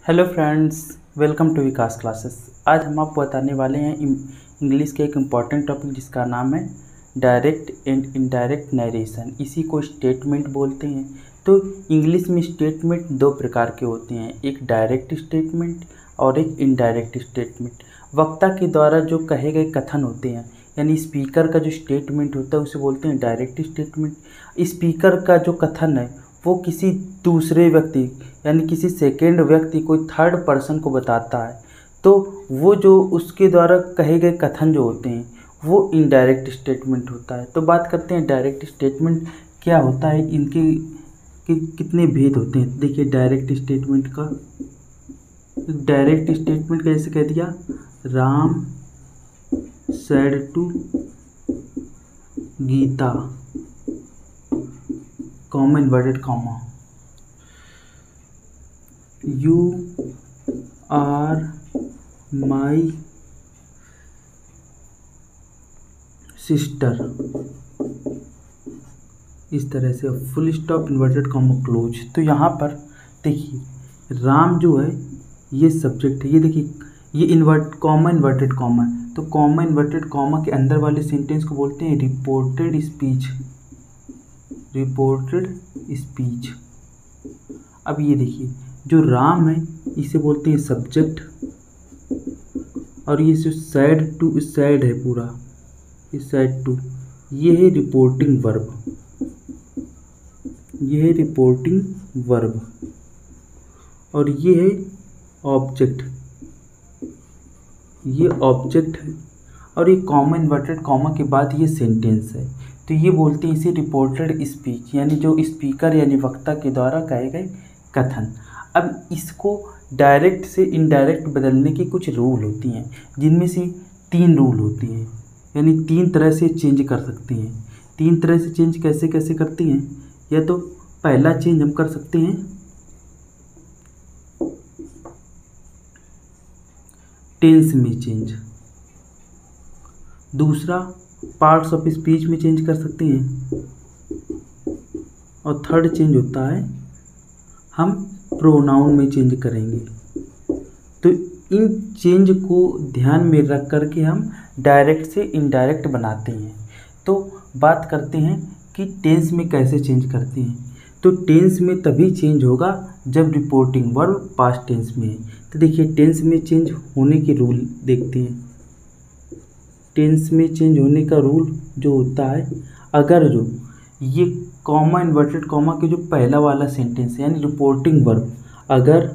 Hello friends, welcome to Vikas classes. आज हम आपको बताने वाले हैं इंग्लिश के एक इम्पॉर्टेंट टॉपिक जिसका नाम है डायरेक्ट एंड इनडायरेक्ट नरेशन। इसी को स्टेटमेंट बोलते हैं। तो इंग्लिश में स्टेटमेंट दो प्रकार के होते हैं, एक डायरेक्ट स्टेटमेंट और एक इनडायरेक्ट स्टेटमेंट। वक्ता के द्वारा जो कहे गए कथन होते हैं यानी स्पीकर का जो स्टेटमेंट होता है उसे बोलते हैं डायरेक्ट स्टेटमेंट। स्पीकर का जो कथन है वो किसी दूसरे व्यक्ति यानी किसी सेकेंड व्यक्ति कोई थर्ड पर्सन को बताता है, तो वो जो उसके द्वारा कहे गए कथन जो होते हैं वो इनडायरेक्ट स्टेटमेंट होता है। तो बात करते हैं डायरेक्ट स्टेटमेंट क्या होता है, इनके कितने भेद होते हैं। देखिए डायरेक्ट स्टेटमेंट कैसे कह दिया, Ram said to Gita, comma inverted comma, you are my sister, इस तरह से full stop inverted comma close. तो यहाँ पर देखिए राम जो है ये सब्जेक्ट है, ये देखिए ये इन्वर्टेड कॉमा है, तो कॉमा इन्वर्टेड कॉमा के अंदर वाले सेंटेंस को बोलते हैं रिपोर्टेड स्पीच। अब ये देखिए जो राम है इसे बोलते हैं सब्जेक्ट, और ये जो सैड है पूरा, ये सैड टू, ये है रिपोर्टिंग वर्ब, और ये है ऑब्जेक्ट, ये ऑब्जेक्ट है, और ये कॉमा इन्वर्टेड कॉमा के बाद ये सेंटेंस है। तो ये बोलते हैं इसे रिपोर्टेड स्पीच, यानी जो स्पीकर यानी वक्ता के द्वारा कहे गए कथन। अब इसको डायरेक्ट से इनडायरेक्ट बदलने की कुछ रूल होती हैं, जिनमें से 3 रूल होती हैं, यानी 3 तरह से चेंज कर सकते हैं। 3 तरह से चेंज कैसे कैसे करती हैं, या तो पहला चेंज हम कर सकते हैं टेंस में चेंज, दूसरा पार्ट्स ऑफ स्पीच में चेंज कर सकते हैं, और थर्ड चेंज होता है हम प्रोनाउन में चेंज करेंगे। तो इन चेंज को ध्यान में रख करके हम डायरेक्ट से इनडायरेक्ट बनाते हैं। तो बात करते हैं कि टेंस में कैसे चेंज करते हैं। तो टेंस में तभी चेंज होगा जब रिपोर्टिंग वर्ब पास्ट टेंस में है। तो देखिए टेंस में चेंज होने के रूल देखते हैं। टेंस में चेंज होने का रूल जो होता है, अगर जो ये कॉमा इन्वर्टेड कॉमा के जो पहला वाला सेंटेंस है यानी रिपोर्टिंग वर्ब, अगर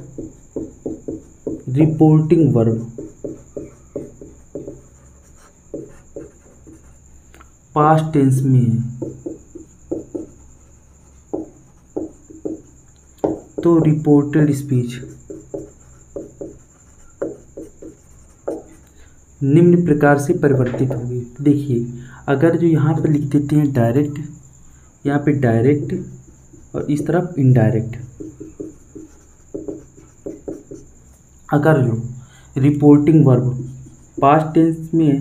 रिपोर्टिंग वर्ब पास्ट टेंस में है तो रिपोर्टेड स्पीच निम्न प्रकार से परिवर्तित होगी। देखिए अगर जो यहाँ पर लिख देते हैं डायरेक्ट, यहाँ पे डायरेक्ट और इस तरफ इनडायरेक्ट, अगर जो रिपोर्टिंग वर्ब पास्ट टेंस में है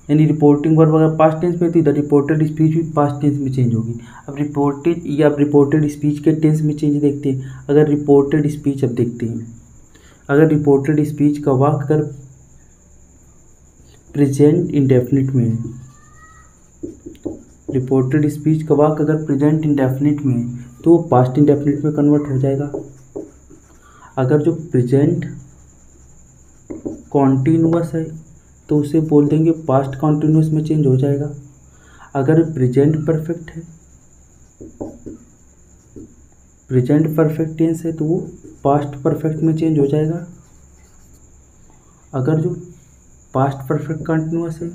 यानी रिपोर्टिंग वर्ब अगर पास्ट टेंस में तो इधर रिपोर्टेड स्पीच भी पास्ट टेंस में चेंज होगी। अब रिपोर्टेड स्पीच के टेंस में चेंज देखते हैं। अगर रिपोर्टेड स्पीच अब देखते हैं, अगर रिपोर्टेड स्पीच का वाक्य अगर प्रेजेंट इंडेफिनिट में है, रिपोर्टेड स्पीच का वाक्य अगर प्रेजेंट इंडेफिनिट में है तो वो पास्ट इंडेफिनिट में कन्वर्ट हो जाएगा। अगर जो प्रेजेंट कॉन्टिन्यूअस है तो उसे बोल देंगे पास्ट कॉन्टिन्यूअस में चेंज हो जाएगा। अगर प्रेजेंट परफेक्ट है, प्रेजेंट परफेक्ट टेंस है तो वो पास्ट परफेक्ट में चेंज हो जाएगा। अगर जो पास्ट परफेक्ट कंटिन्यूअस है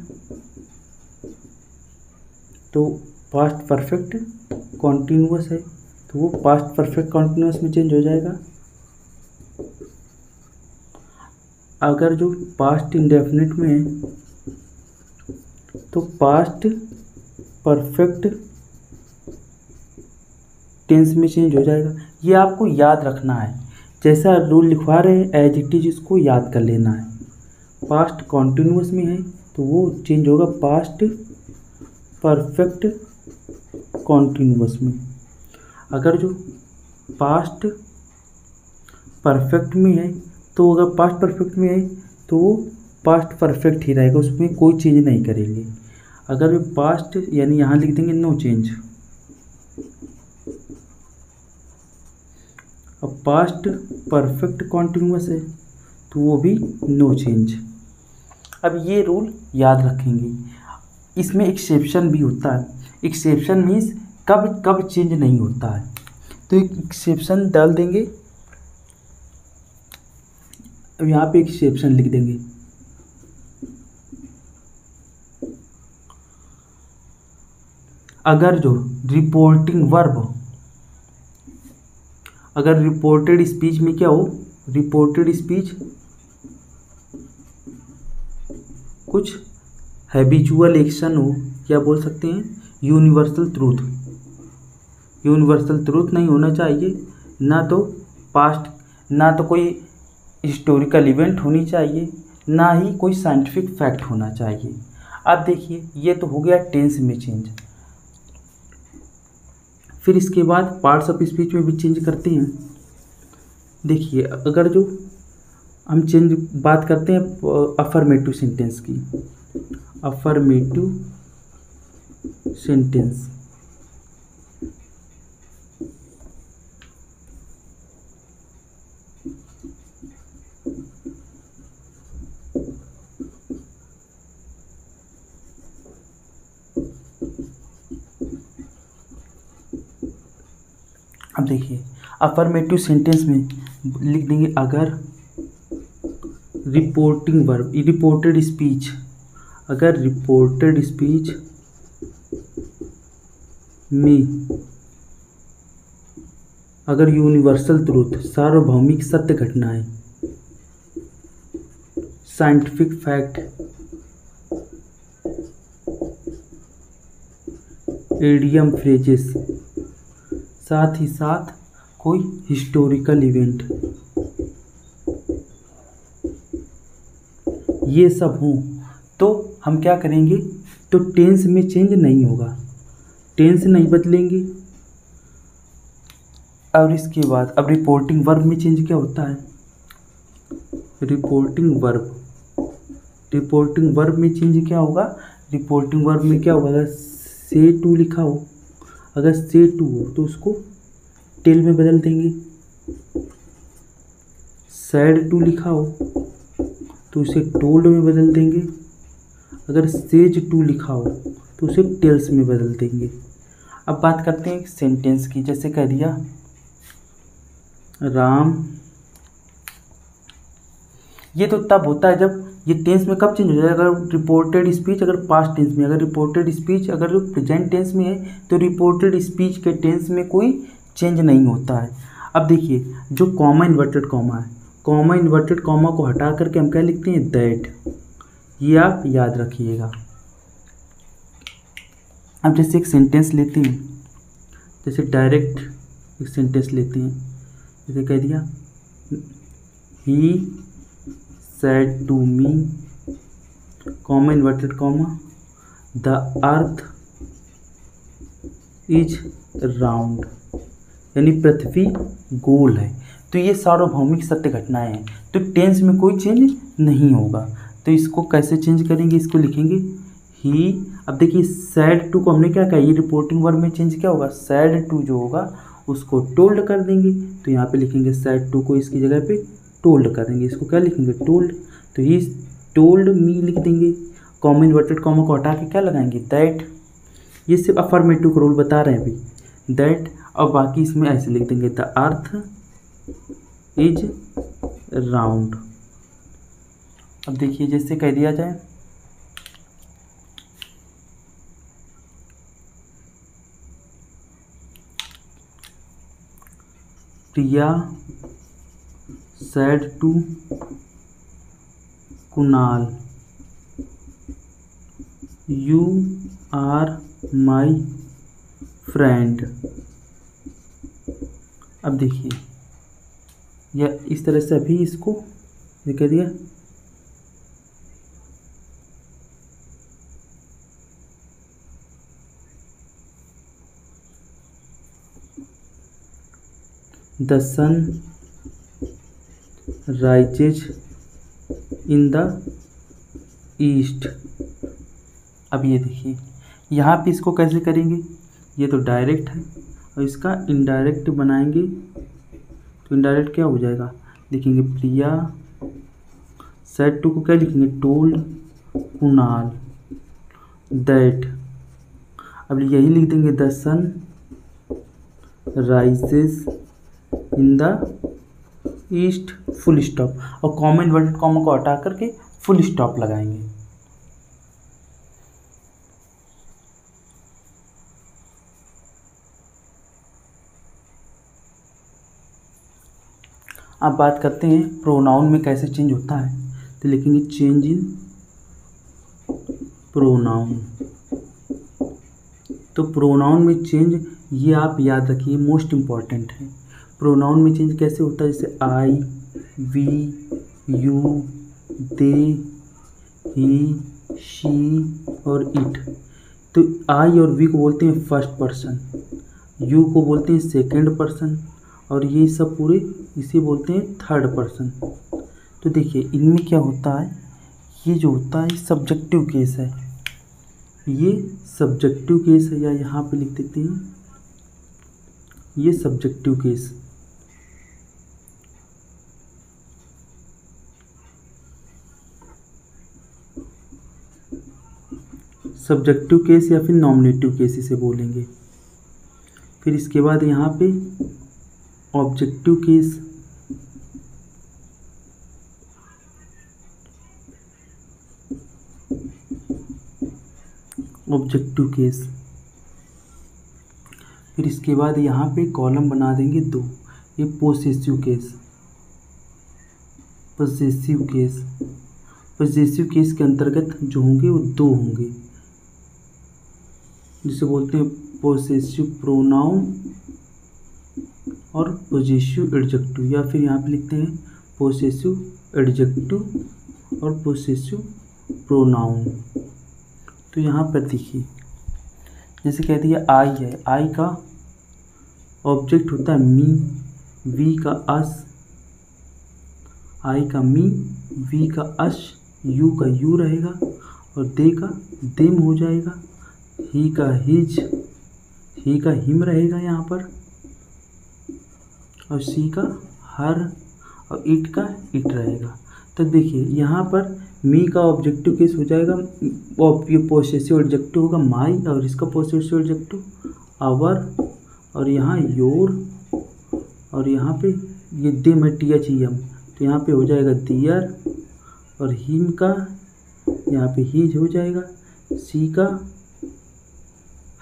तो पास्ट परफेक्ट कॉन्टिन्यूअस है तो वो पास्ट परफेक्ट कॉन्टिन्यूअस में चेंज हो जाएगा। अगर जो पास्ट इंडेफिनिट में है तो पास्ट परफेक्ट टेंस में चेंज हो जाएगा। ये आपको याद रखना है, जैसा रूल लिखवा रहे हैं एज इट इज इसको याद कर लेना है। पास्ट कॉन्टिन्यूअस में है तो वो चेंज होगा पास्ट परफेक्ट कॉन्टिन्यूअस में। अगर जो पास्ट परफेक्ट में है तो अगर पास्ट परफेक्ट में है तो वो पास्ट परफेक्ट ही रहेगा, उसमें कोई चेंज नहीं करेंगे। अगर पास्ट यानी यहाँ लिख देंगे नो चेंज। अब पास्ट परफेक्ट कॉन्टिन्यूअस है तो वो भी नो चेंज। अब ये रूल याद रखेंगे। इसमें एक्सेप्शन भी होता है। एक्सेप्शन मीन्स कब कब चेंज नहीं होता है, तो एक एक्सेप्शन डाल देंगे। अब यहाँ पे एक्सेप्शन लिख देंगे। अगर जो रिपोर्टिंग वर्ब, अगर रिपोर्टेड स्पीच में क्या हो, रिपोर्टेड स्पीच कुछ हैबिचुअल एक्शन हो, क्या बोल सकते हैं, यूनिवर्सल ट्रूथ। यूनिवर्सल ट्रूथ नहीं होना चाहिए, ना तो पास्ट, ना तो कोई हिस्टोरिकल इवेंट होनी चाहिए, ना ही कोई साइंटिफिक फैक्ट होना चाहिए। अब देखिए ये तो हो गया टेंस में चेंज। फिर इसके बाद पार्ट्स ऑफ स्पीच में भी चेंज करते हैं। देखिए अगर जो हम चेंज बात करते हैं अफर्मेटिव सेंटेंस की, अफर्मेटिव सेंटेंस, अब देखिए अफर्मेटिव सेंटेंस में लिख देंगे अगर रिपोर्टिंग वर्ब, रिपोर्टेड स्पीच, अगर रिपोर्टेड स्पीच में अगर यूनिवर्सल ट्रूथ, सार्वभौमिक सत्य घटनाएं, साइंटिफिक फैक्ट, एडियम फ्रेजेस, साथ ही साथ कोई हिस्टोरिकल इवेंट, ये सब हों तो हम क्या करेंगे, तो टेंस में चेंज नहीं होगा, टेंस नहीं बदलेंगे। और इसके बाद अब रिपोर्टिंग वर्ब में चेंज क्या होता है, रिपोर्टिंग वर्ब, रिपोर्टिंग वर्ब में चेंज क्या होगा, रिपोर्टिंग वर्ब में क्या होगा, अगर से टू लिखा हो, अगर से टू हो तो उसको टेल में बदल देंगे। सैड टू लिखा हो तो उसे टोल्ड में बदल देंगे। अगर सेज टू लिखा हो तो उसे टेल्स में बदल देंगे। अब बात करते हैं सेंटेंस की, जैसे कह दिया राम, ये तो तब होता है जब ये टेंस में कब चेंज हो जाएगा, अगर रिपोर्टेड स्पीच अगर पास्ट टेंस में, अगर रिपोर्टेड स्पीच अगर प्रेजेंट टेंस में है तो रिपोर्टेड स्पीच के टेंस में कोई चेंज नहीं होता है। अब देखिए जो कॉमा इन्वर्टेड कॉमा है, कॉमा इन्वर्टेड कॉमा को हटा करके हम क्या लिखते हैं, दैट, ये आप याद रखिएगा। अब जैसे एक सेंटेंस लेते हैं, जैसे डायरेक्ट एक सेंटेंस लेते हैं, जैसे कह दिया ही said to me, comma inverted comma, the earth is round, यानी पृथ्वी गोल है। तो ये सार्वभौमिक सत्य घटनाएं हैं, तो टेंस में कोई चेंज नहीं होगा। तो इसको कैसे चेंज करेंगे, इसको लिखेंगे ही। अब देखिए सैड टू को हमने क्या कहा, ये रिपोर्टिंग वर्ब में चेंज क्या होगा, सैड टू जो होगा उसको टोल्ड कर देंगे। तो यहाँ पे लिखेंगे सैड टू को इसकी जगह पे टोल्ड कर देंगे, इसको क्या लिखेंगे, टोल्ड। तो ही टोल्ड मी लिख देंगे, कॉमा इन्वर्टेड कॉमा को हटा के क्या लगाएंगे, दैट। ये सिर्फ अफर्मेटिव का रूल बता रहे हैं अभी, दैट। और बाकी इसमें ऐसे लिख देंगे द अर्थ इज राउंड। अब देखिए जैसे कह दिया जाए प्रिया said to Kunal you are my friend। अब देखिए या इस तरह से अभी इसको ये कह दिया the sun rises in the east. अब ये देखिए यहाँ पे इसको कैसे करेंगे, ये तो डायरेक्ट है और इसका इनडायरेक्ट बनाएंगे तो इनडायरेक्ट क्या हो जाएगा, लिखेंगे प्रिया सेड टू को क्या लिखेंगे, टोल्ड कुणाल दैट। अब यही लिख देंगे the sun rises in the east, full stop, और कॉमा इन्वर्टेड कॉमा को हटा करके फुल स्टॉप लगाएंगे। अब बात करते हैं प्रोनाउन में कैसे चेंज होता है, तो लिखेंगे चेंज इन प्रोनाउन। तो प्रोनाउन में चेंज ये आप याद रखिए, मोस्ट इम्पॉर्टेंट है। प्रोनाउन में चेंज कैसे होता है, जैसे I, we, you, they, he, she और इट। तो आई और वी को बोलते हैं फर्स्ट पर्सन, यू को बोलते हैं सेकंड पर्सन, और ये सब पूरे इसे बोलते हैं थर्ड पर्सन। तो देखिए इनमें क्या होता है, ये जो होता है सब्जेक्टिव केस है, ये सब्जेक्टिव केस है, या यहाँ पे लिख देते हैं ये सब्जेक्टिव केस। सब्जेक्टिव केस या फिर नॉमिनेटिव केस इसे बोलेंगे। फिर इसके बाद यहाँ पे ऑब्जेक्टिव केस, ऑब्जेक्टिव केस। फिर इसके बाद यहाँ पे कॉलम बना देंगे 2, ये possessive case, possessive case. Possessive case के अंतर्गत जो होंगे वो 2 होंगे, जिसे बोलते हैं पोसेसिव प्रोनाउन और पोजेसिव एडजेक्टिव, या फिर यहाँ पे लिखते हैं पोसेसिव एडजेक्टिव और पोसेसिव प्रोनाउन। तो यहाँ पर देखिए जैसे कह दिया आई है, आई का ऑब्जेक्ट होता है मी, वी का अस, आई का मी, वी का अश, यू का यू रहेगा और दे का देम हो जाएगा, ही का हिज, ही का हिम रहेगा यहाँ पर, और सी का हर, और इट का इट रहेगा। तो देखिए यहाँ पर मी का ऑब्जेक्टिव केस हो जाएगा, ये पोसेसिव एडजेक्टिव होगा माई, और इसका पोसेसिव एडजेक्टिव आवर, और यहाँ योर, और यहाँ पे ये देम है THEM, तो यहाँ पे हो जाएगा दियर, और हिम का यहाँ पे हीज हो जाएगा, सी का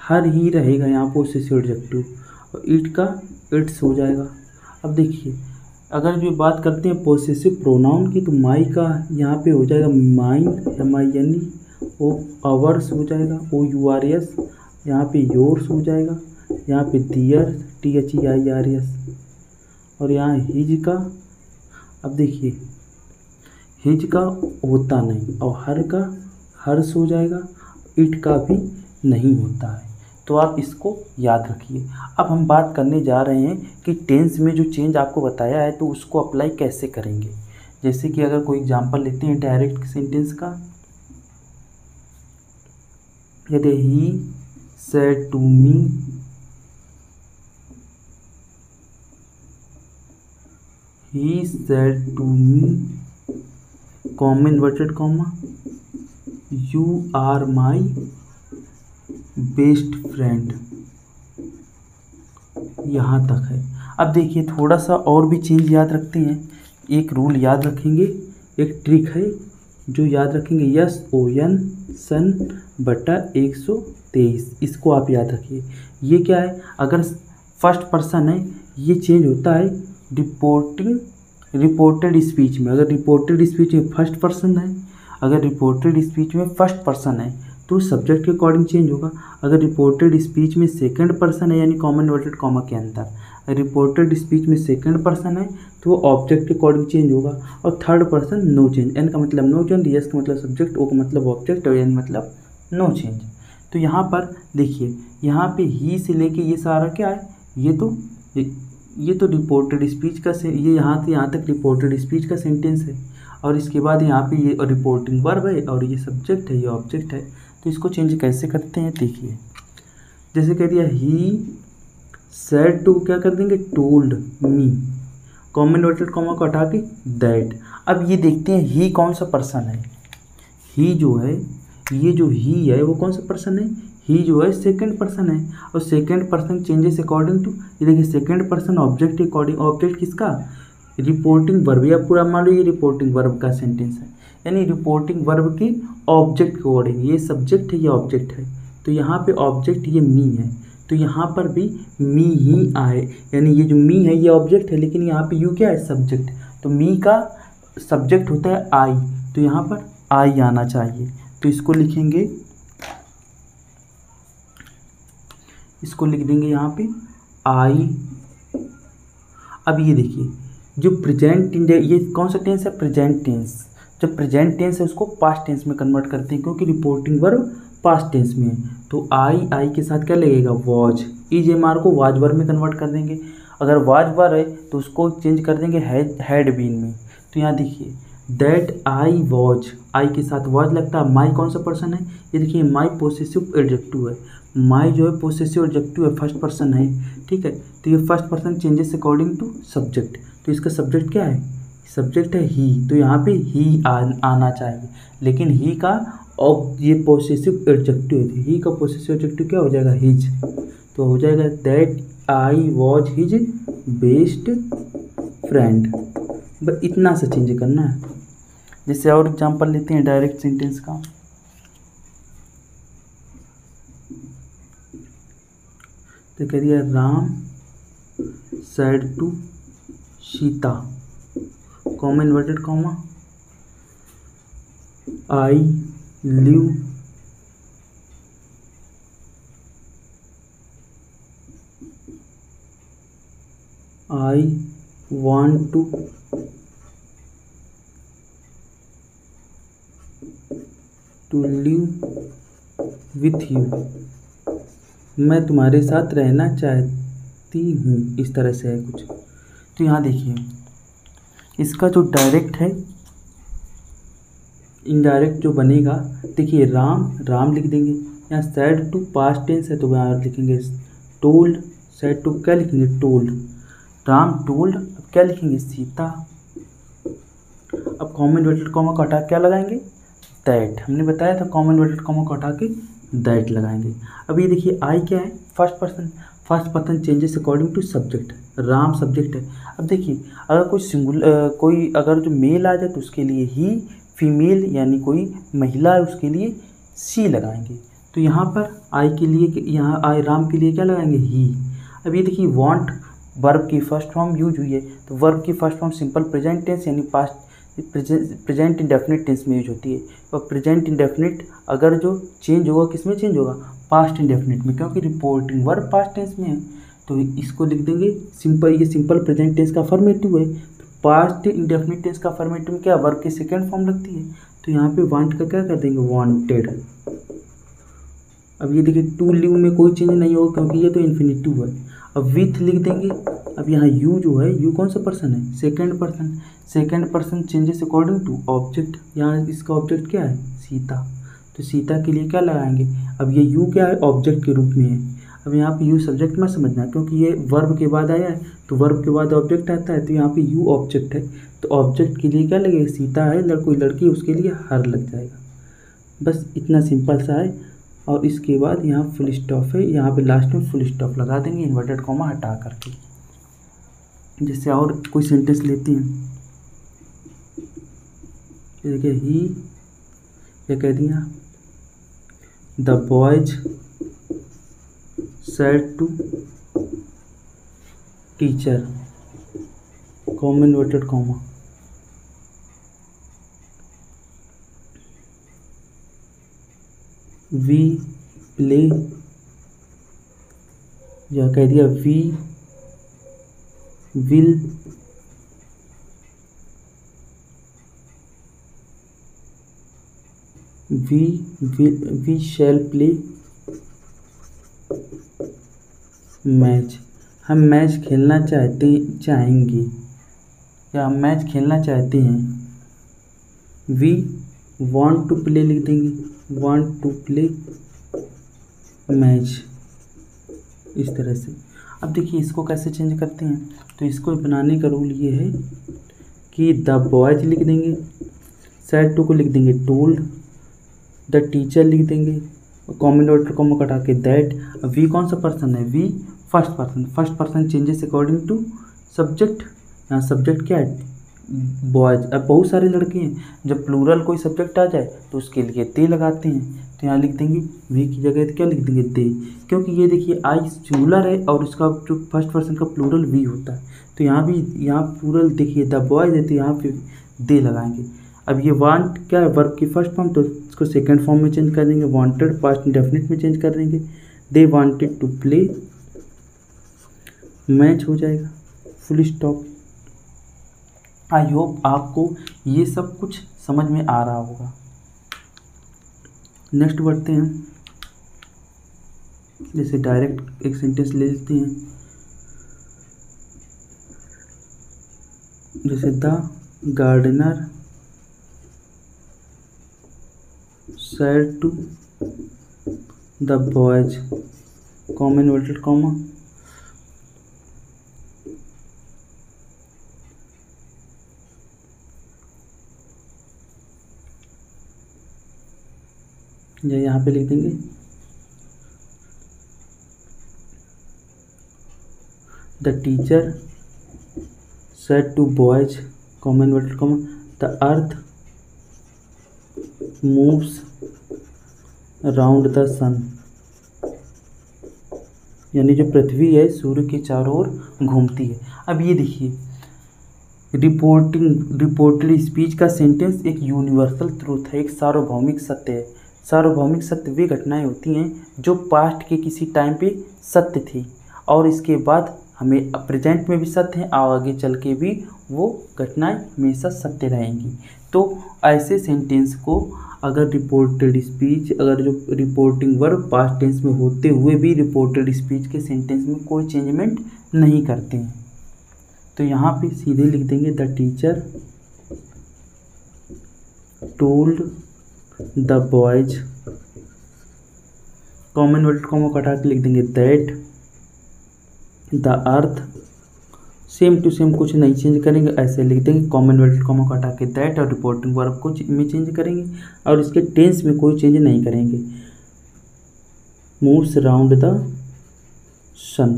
हर ही रहेगा यहाँ पोसेसिव एडजेक्टिव, और इट का इट्स हो जाएगा। अब देखिए अगर जो बात करते हैं पोसेसिव प्रोनाउन की, तो माई का यहाँ पे हो जाएगा माइन, MINE, ओ आवर्स हो जाएगा, OURS, यहाँ पे योर्स हो जाएगा, यहाँ पे दियर, THEIRS, और यहाँ हिज का, अब देखिए हिज का होता नहीं, और हर का हर्ष हो जाएगा, इट का भी नहीं होता है। तो आप इसको याद रखिए। अब हम बात करने जा रहे हैं कि टेंस में जो चेंज आपको बताया है तो उसको अप्लाई कैसे करेंगे। जैसे कि अगर कोई एग्जांपल लेते हैं डायरेक्ट सेंटेंस का, यदि he said to me, he said to me, comma inverted comma, you are my best friend, यहाँ तक है। अब देखिए थोड़ा सा और भी चेंज याद रखते हैं, एक रूल याद रखेंगे, एक ट्रिक है जो याद रखेंगे, SON सन बटा 123, इसको आप याद रखिए। ये क्या है, अगर फर्स्ट पर्सन है ये चेंज होता है रिपोर्टेड स्पीच में। अगर रिपोर्टेड स्पीच में फर्स्ट पर्सन है, अगर रिपोर्टेड स्पीच में फर्स्ट पर्सन है तो सब्जेक्ट के अकॉर्डिंग चेंज होगा। अगर रिपोर्टेड स्पीच में सेकंड पर्सन है यानी कॉमा इन्वर्टेड कॉमा के अंदर, रिपोर्टेड स्पीच में सेकंड पर्सन है तो वो ऑब्जेक्ट के अकॉर्डिंग चेंज होगा, और third person no change. N का मतलब नो चेंज, एस का मतलब सब्जेक्ट, ओ का मतलब ऑब्जेक्ट, और एन मतलब नो चेंज। तो यहाँ पर देखिए यहाँ पे ही से लेके ये सारा क्या है, ये तो ये तो रिपोर्टेड स्पीच का ये यहाँ से यहाँ तक रिपोर्टेड स्पीच का सेंटेंस है, और इसके बाद यहाँ पे ये रिपोर्टिंग वर्ब है और ये सब्जेक्ट है, ये ऑब्जेक्ट है। तो इसको चेंज कैसे करते हैं देखिए, जैसे कह दिया ही सेड टू, क्या कर देंगे told me, comma inverted comma को हटा के दैट। अब ये देखते हैं ही कौन सा पर्सन है। ही जो है, ये जो ही है वो कौन सा पर्सन है, ही जो है सेकंड पर्सन है, और second person changes according to, ये देखिए second person object according, object किसका, रिपोर्टिंग वर्ब, या पूरा मान लो ये रिपोर्टिंग वर्ब का सेंटेंस है, यानी रिपोर्टिंग वर्ब की ऑब्जेक्ट अकॉर्डिंग, ये सब्जेक्ट है ये ऑब्जेक्ट है, तो यहाँ पे ऑब्जेक्ट ये मी है, तो यहाँ पर भी मी ही आए, यानी ये जो मी है ये ऑब्जेक्ट है, लेकिन यहाँ पे यू क्या है सब्जेक्ट, तो मी का सब्जेक्ट होता है आई, तो यहाँ पर आई आना चाहिए। तो इसको लिखेंगे, इसको लिख देंगे यहाँ पे आई। अब ये देखिए जो प्रेजेंट ये कौन सा टेंस है, प्रेजेंट टेंस। जब प्रेजेंट टेंस है उसको पास्ट टेंस में कन्वर्ट करते हैं, क्योंकि रिपोर्टिंग वर्ब पास्ट टेंस में है। तो आई के साथ क्या लगेगा वॉज, इज एम आर को वाज वर्ब में कन्वर्ट कर देंगे। अगर वाज वर्ब है तो उसको चेंज कर देंगे हैड बीन में। तो यहाँ देखिए दैट आई वॉज, आई के साथ वॉज लगता है। माई कौन सा पर्सन है, ये देखिए माई पोसेसिव एडजेक्टिव है, माई जो है पोसेसिव एडजेक्टिव है, फर्स्ट पर्सन है, ठीक है। तो ये first person changes according to subject, तो इसका सब्जेक्ट क्या है, सब्जेक्ट है ही, तो यहाँ पे ही आना चाहिए, लेकिन ही का और ये पोसेसिव एडजेक्टिव है, ही का पोसेसिव एडजेक्टिव क्या हो जाएगा हिज, तो हो जाएगा that I was his best friend. बस इतना सा चेंज करना है। जैसे और एग्जांपल लेते हैं डायरेक्ट सेंटेंस का, तो कह दिया Ram said to Sita, comma inverted comma, I live I want to live with you, मैं तुम्हारे साथ रहना चाहती हूँ, इस तरह से है कुछ। तो यहाँ देखिए इसका जो डायरेक्ट है, इनडायरेक्ट जो बनेगा, देखिए राम लिख देंगे, यहाँ सैड टू पास्ट टेंस है तो यहाँ लिखेंगे टोल्ड, सैड टू क्या लिखेंगे टोल्ड, राम टोल्ड, अब क्या लिखेंगे सीता। अब कॉमन इन्वर्टेड कॉमा को हटा क्या लगाएंगे दैट, हमने बताया था कॉमन इन्वर्टेड कॉमा को हटा के दैट लगाएंगे। अब ये देखिए आई क्या है first person changes according to subject, Ram subject है। अब देखिए अगर कोई अगर जो मेल आ जाए तो उसके लिए ही, फीमेल यानी कोई महिला है उसके लिए सी लगाएंगे। तो यहाँ पर आई के लिए, यहाँ आई राम के लिए क्या लगाएंगे ही। अब ये देखिए वांट वर्ब की फर्स्ट फॉर्म यूज हुई है, तो वर्ब की first form simple present tense यानी पास्ट प्रेजेंट इंडेफिनिट टेंस में यूज होती है। और प्रेजेंट इंडेफिनिट अगर जो चेंज होगा किस में चेंज होगा, पास्ट इंडेफिनिट में, क्योंकि रिपोर्टिंग वर्ब पास्ट टेंस में है। तो इसको लिख देंगे सिंपल, ये सिंपल प्रेजेंट टेंस का फॉर्मेटिव है, तो पास्ट इंडेफिनिट टेंस का फॉर्मेटिव में क्या वर्ब की सेकेंड फॉर्म लगती है, तो यहाँ पे वांट का क्या कर देंगे वांटेड। अब ये देखिए टू लिव में कोई चेंज नहीं होगा क्योंकि ये तो इन्फिनिटिव है। अब विथ लिख देंगे, अब यहाँ यू जो है, यू कौन सा पर्सन है, second person changes according to object, यहाँ इसका ऑब्जेक्ट क्या है सीता, तो सीता के लिए क्या लगाएंगे। अब ये यू क्या है ऑब्जेक्ट के रूप में है। अब यहाँ पे यू सब्जेक्ट में समझना है क्योंकि ये वर्ब के बाद आया है, तो वर्ब के बाद ऑब्जेक्ट आता है, तो यहाँ पे यू ऑब्जेक्ट है, तो ऑब्जेक्ट के लिए क्या लगेगा सीता है, कोई लड़की उसके लिए हर लग जाएगा। बस इतना सिंपल सा है। और इसके बाद यहाँ फुल स्टॉप है, यहाँ पे लास्ट में फुल स्टॉप लगा देंगे इन्वर्टेड कॉमा हटा करके। जैसे और कोई सेंटेंस लेते हैं, देखिए ही क्या कह दिया, the boys said to teacher, comma inverted comma, we play, या कह दिया we will we shall play match. हम मैच खेलना चाहेंगे या हम मैच खेलना चाहते हैं। वी वांट टू प्ले लिख देंगे, वांट टू प्ले मैच, इस तरह से। अब देखिए इसको कैसे चेंज करते हैं, तो इसको बनाने का रूल ये है कि द बॉयज लिख देंगे, सैड टू को लिख देंगे टोल्ड, द टीचर लिख देंगे, कॉमन ऑर्डर कॉमा कटा के दैट। वी कौन सा पर्सन है, we first person, first person changes according to subject. यहाँ सब्जेक्ट क्या है, बॉयज। अब बहुत सारे लड़के हैं, जब प्लूरल कोई सब्जेक्ट आ जाए तो उसके लिए दे लगाते हैं, तो यहाँ लिख देंगे वी की जगह क्या लिख देंगे दे, क्योंकि ये देखिए आई सिंगुलर है और उसका जो फर्स्ट पर्सन का प्लूरल वी होता है। तो यहाँ भी यहाँ प्लूरल देखिए द बॉयज है, तो यहाँ पे दे लगाएंगे। अब ये वांट क्या है, वर्ब की फर्स्ट फॉर्म, तो इसको सेकंड फॉर्म में चेंज कर देंगे, वांटेड पास्ट इंडेफिनिट में चेंज कर देंगे, they wanted to play match हो जाएगा, फुल स्टॉप। आई होप आपको ये सब कुछ समझ में आ रहा होगा। नेक्स्ट बढ़ते हैं, जैसे डायरेक्ट एक सेंटेंस ले लेते हैं, जैसे the gardener said to the boys, comma inverted comma, या यहाँ पे लिख देंगे the teacher said to boys, comma inverted comma, the earth moves around the sun, यानी जो पृथ्वी है सूर्य के चारों ओर घूमती है। अब ये देखिए रिपोर्टेड स्पीच का सेंटेंस एक यूनिवर्सल ट्रूथ है, एक सार्वभौमिक सत्य है। सार्वभौमिक सत्य वे घटनाएं होती हैं जो पास्ट के किसी टाइम पे सत्य थी और इसके बाद हमें प्रेजेंट में भी सत्य हैं और आगे चल के भी वो घटनाएं हमेशा सत्य रहेंगी। तो ऐसे सेंटेंस को अगर रिपोर्टेड स्पीच, अगर जो रिपोर्टिंग वर्ब पास्ट टेंस में होते हुए भी रिपोर्टेड स्पीच के सेंटेंस में कोई चेंजमेंट नहीं करते हैं, तो यहाँ पे सीधे लिख देंगे the teacher told the boys, comma inverted comma कटा के लिख देंगे that the earth, same to same कुछ नहीं चेंज करेंगे, ऐसे लिख देंगे कॉमन इन्वर्टेड कॉमा कटा के दैट और रिपोर्टिंग वर्ब को में चेंज करेंगे और इसके टेंस में कोई चेंज नहीं करेंगे। मूव्स अराउंड द सन,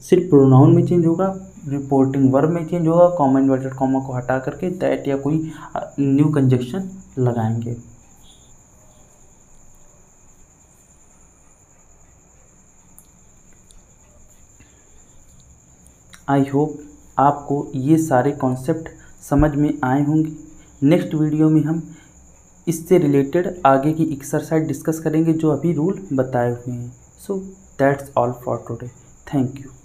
सिर्फ प्रोनाउन में चेंज होगा, रिपोर्टिंग वर्ब में चेंज होगा, कॉमन इन्वर्टेड कॉमा को हटा करके दैट या कोई न्यू कंजक्शन लगाएंगे। आई होप आपको ये सारे कॉन्सेप्ट समझ में आए होंगे। नेक्स्ट वीडियो में हम इससे रिलेटेड आगे की एक्सरसाइज डिस्कस करेंगे जो अभी रूल बताए हुए हैं। So that's all for today, thank you.